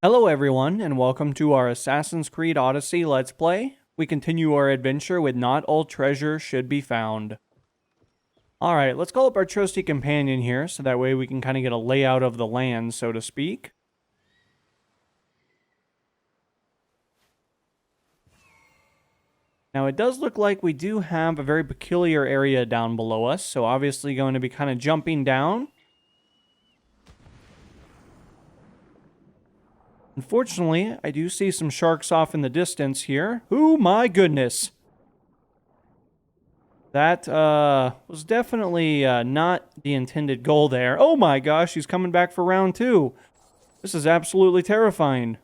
Hello everyone, and welcome to our Assassin's Creed Odyssey Let's Play. We continue our adventure with Not All Treasure Should Be Found. Alright, let's call up our trusty companion here, so that way we can kind of get a layout of the land, so to speak. Now it does look like we do have a very peculiar area down below us, so obviously going to be kind of jumping down. Unfortunately, I do see some sharks off in the distance here. Oh my goodness! That was definitely not the intended goal there. Oh my gosh, he's coming back for round two. This is absolutely terrifying.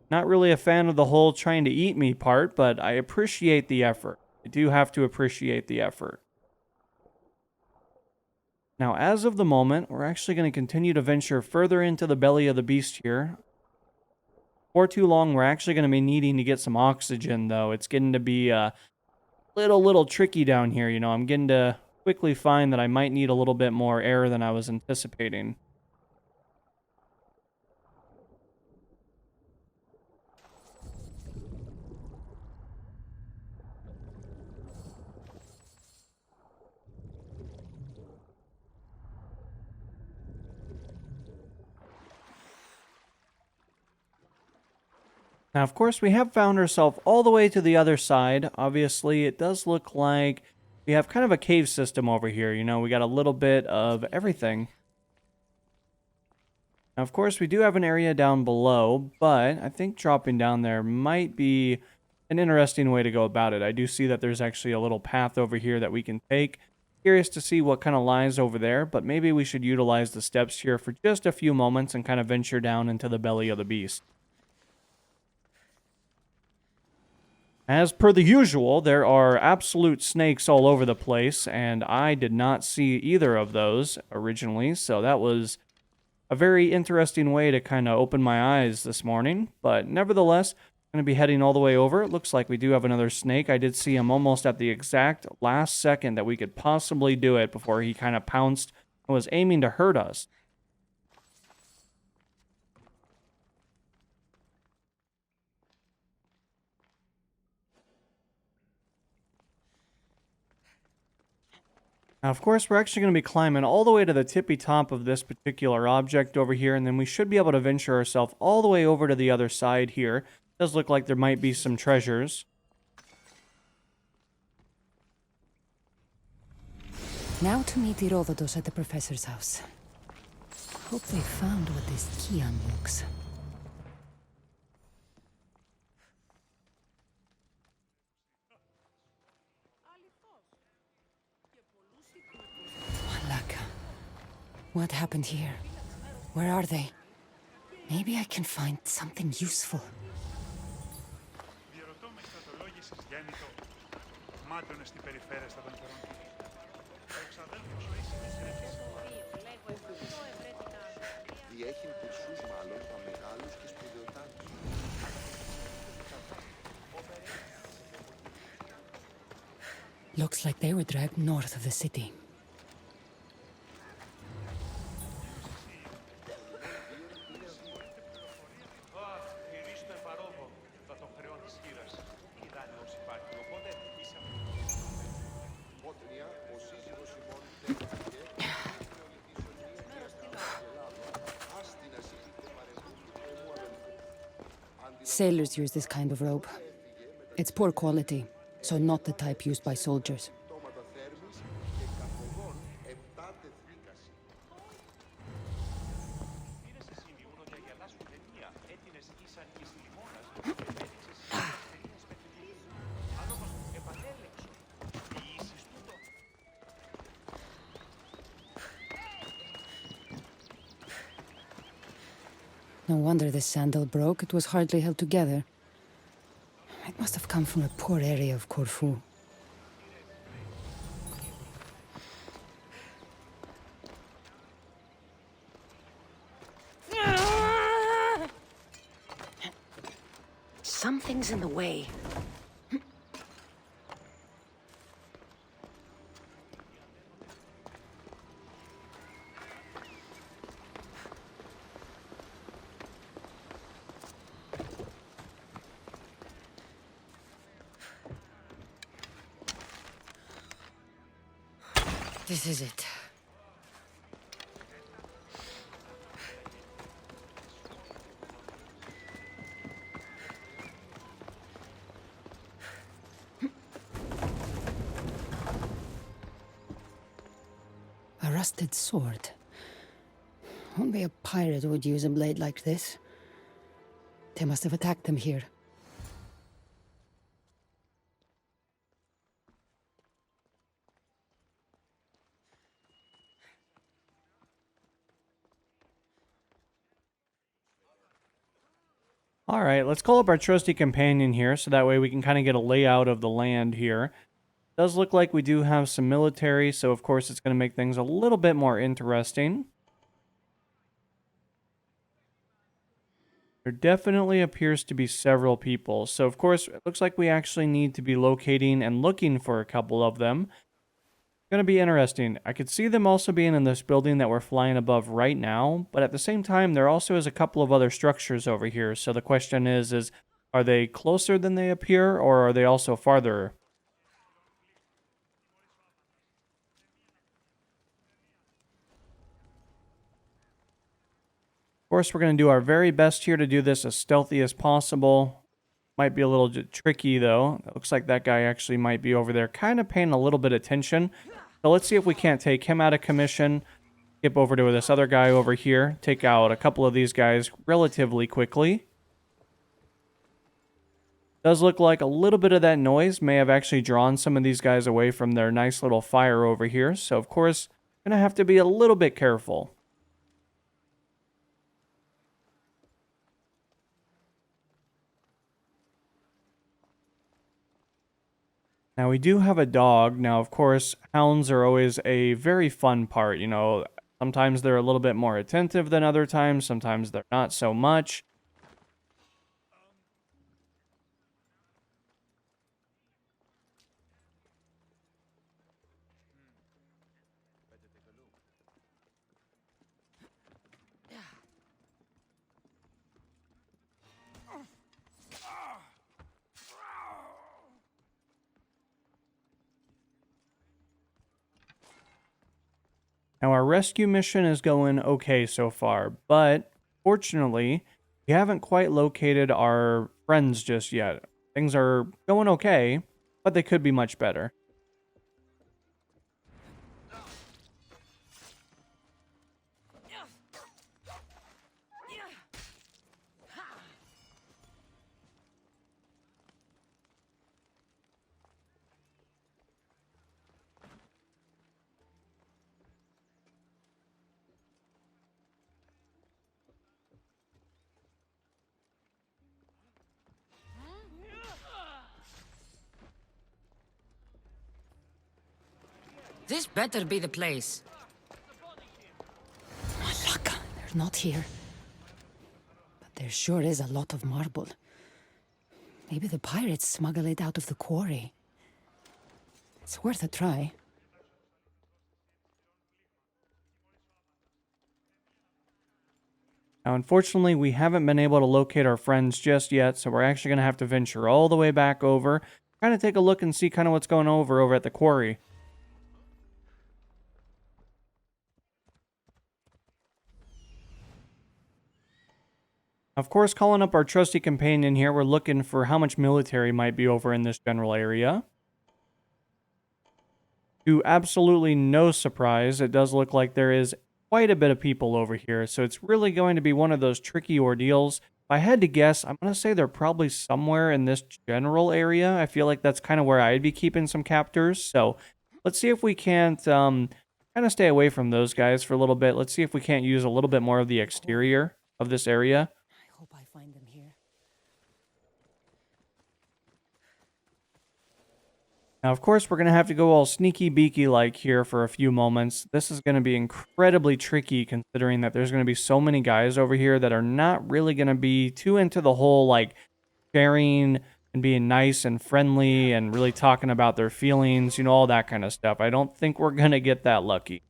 Not really a fan of the whole trying to eat me part, but I appreciate the effort. I do have to appreciate the effort. Now, as of the moment, we're actually going to continue to venture further into the belly of the beast here. For too long, we're actually going to be needing to get some oxygen, though. It's getting to be a little tricky down here, you know. I'm getting to quickly find that I might need a little bit more air than I was anticipating. Now, of course, we have found ourselves all the way to the other side. Obviously, it does look like we have kind of a cave system over here. You know, we got a little bit of everything. Now, of course, we do have an area down below, but I think dropping down there might be an interesting way to go about it. I do see that there's actually a little path over here that we can take. Curious to see what kind of lies over there, but maybe we should utilize the steps here for just a few moments and kind of venture down into the belly of the beast. As per the usual, there are absolute snakes all over the place, and I did not see either of those originally, so that was a very interesting way to kind of open my eyes this morning. But nevertheless, I'm going to be heading all the way over. It looks like we do have another snake. I did see him almost at the exact last second that we could possibly do it before he kind of pounced and was aiming to hurt us. Now, of course, we're actually going to be climbing all the way to the tippy top of this particular object over here, and then we should be able to venture ourselves all the way over to the other side here. It does look like there might be some treasures. Now to meet Herodotus at the professor's house. Hope they found what this key unlocks. Malaka. What happened here? Where are they? Maybe I can find something useful. Looks like they were dragged north of the city. Sailors use this kind of rope. It's poor quality, so not the type used by soldiers. No wonder this sandal broke. It was hardly held together. It must have come from a poor area of Corfu. Something's in the way. This is it. A rusted sword. Only a pirate would use a blade like this. They must have attacked them here. All right, let's call up our trusty companion here so that way we can kind of get a layout of the land here. Does look like we do have some military, so of course it's going to make things a little bit more interesting. There definitely appears to be several people, so of course it looks like we actually need to be locating and looking for a couple of them. Going to be interesting. I could see them also being in this building that we're flying above right now, but at the same time, there also is a couple of other structures over here. So the question is are they closer than they appear, or are they also farther? Of course, we're going to do our very best here to do this as stealthy as possible. Might be a little tricky, though. It looks like that guy actually might be over there kind of paying a little bit of attention. So let's see if we can't take him out of commission. Skip over to this other guy over here. Take out a couple of these guys relatively quickly. Does look like a little bit of that noise may have actually drawn some of these guys away from their nice little fire over here. So, of course, going to have to be a little bit careful. Now, we do have a dog. Now, of course, hounds are always a very fun part. You know, sometimes they're a little bit more attentive than other times. Sometimes they're not so much. Now, our rescue mission is going okay so far, but fortunately, we haven't quite located our friends just yet. Things are going okay, but they could be much better. This better be the place. Malaka, they're not here. But there sure is a lot of marble. Maybe the pirates smuggle it out of the quarry. It's worth a try. Now, unfortunately, we haven't been able to locate our friends just yet, so we're actually going to have to venture all the way back over, kind of take a look and see kind of what's going over at the quarry. Of course, calling up our trusty companion here, we're looking for how much military might be over in this general area. To absolutely no surprise, it does look like there is quite a bit of people over here, so it's really going to be one of those tricky ordeals. If I had to guess, I'm going to say they're probably somewhere in this general area. I feel like that's kind of where I'd be keeping some captors, so let's see if we can't kind of stay away from those guys for a little bit. Let's see if we can't use a little bit more of the exterior of this area. I hope I find them here. Now, of course, we're going to have to go all sneaky beaky like here for a few moments. This is going to be incredibly tricky considering that there's going to be so many guys over here that are not really going to be too into the whole like sharing and being nice and friendly and really talking about their feelings, you know, all that kind of stuff. I don't think we're going to get that lucky.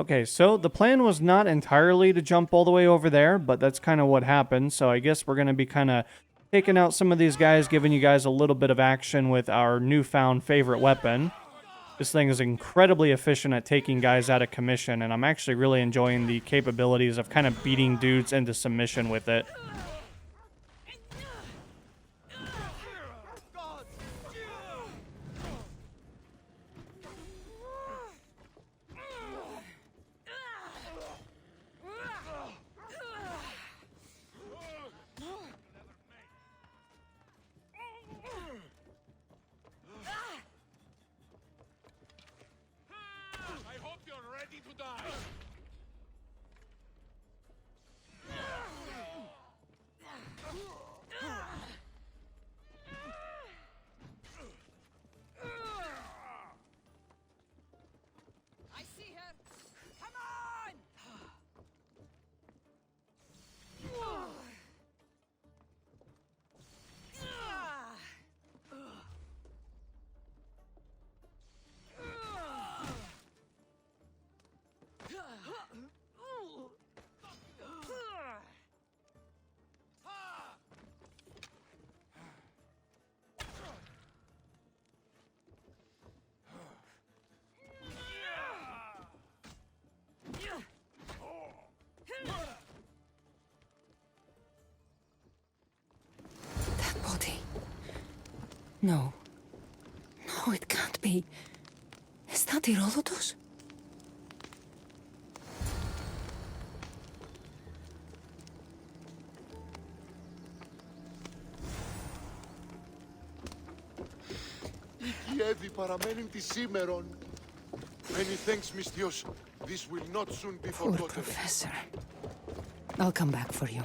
Okay, so the plan was not entirely to jump all the way over there, but that's kind of what happened. So I guess we're going to be kind of taking out some of these guys, giving you guys a little bit of action with our newfound favorite weapon. This thing is incredibly efficient at taking guys out of commission, and I'm actually really enjoying the capabilities of kind of beating dudes into submission with it. No. No, it can't be. Is that Herodotus? Οι Κιέβοι παραμένουν τη σήμερον. Many thanks, Misthios. This will not soon be Poor forgotten. professor. I'll come back for you.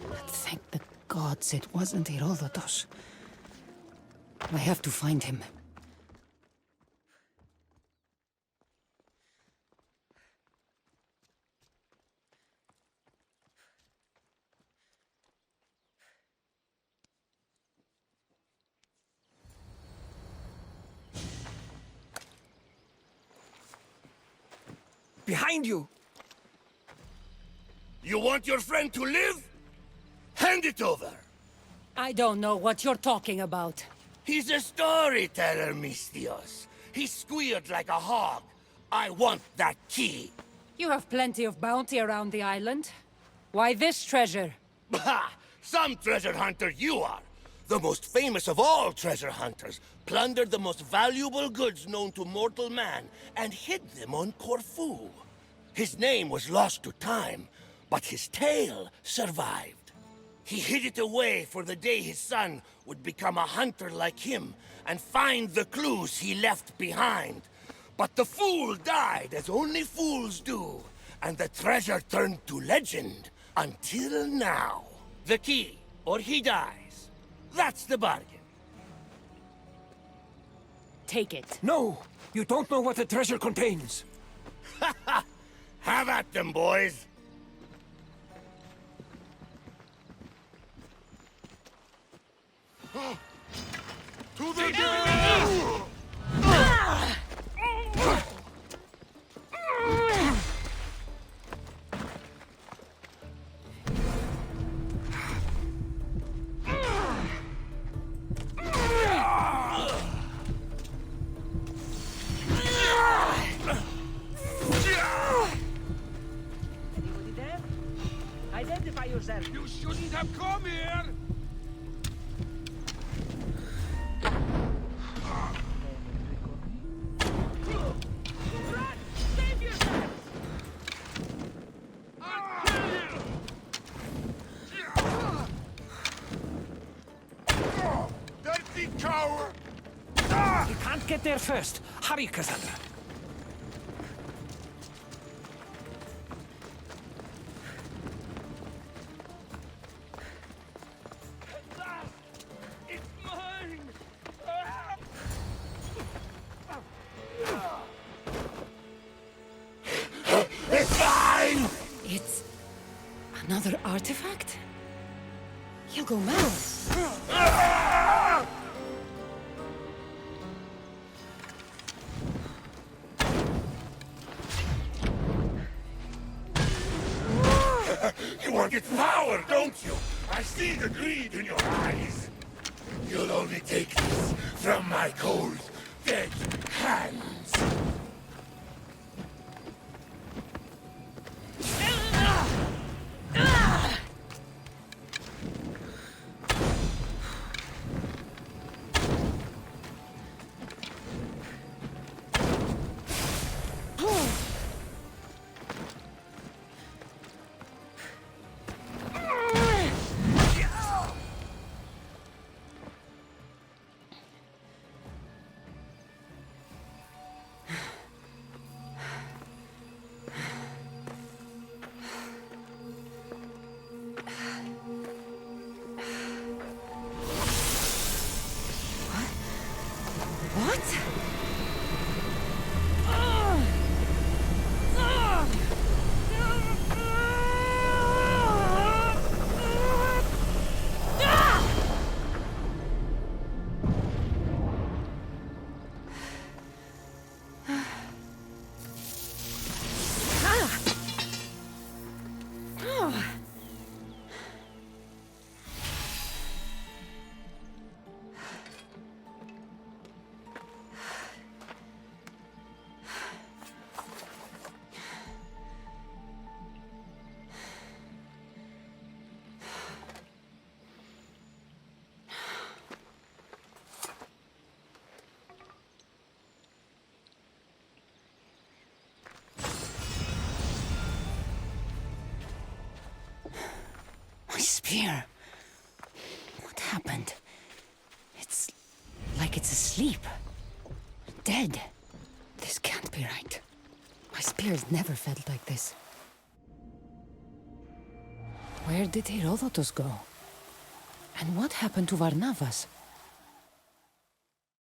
But thank the gods it wasn't Herodotus. I have to find him. Behind you! You want your friend to live? Hand it over! I don't know what you're talking about. He's a storyteller, Misthios. He squealed like a hog. I want that key. You have plenty of bounty around the island. Why this treasure? Bah! Some treasure hunter you are. The most famous of all treasure hunters plundered the most valuable goods known to mortal man and hid them on Corfu. His name was lost to time, but his tale survived. He hid it away for the day his son would become a hunter like him and find the clues he left behind. But the fool died as only fools do, and the treasure turned to legend until now. The key, or he dies. That's the bargain. Take it. No! You don't know what the treasure contains. Have at them, boys. To the gate! Anybody there? Identify yourself. You shouldn't have come here! Save yourself! Dirty coward! You can't get there first. Hurry, Kassandra. It's mine! It's fine! It's another artifact? He'll go mad. want its power, don't you? I see the greed in your eyes. You'll only take this from my cold, dead hands. What? My spear. What happened? It's like it's asleep. Dead. This can't be right. My spear's never felt like this. Where did Herodotus go? And what happened to Varnavas?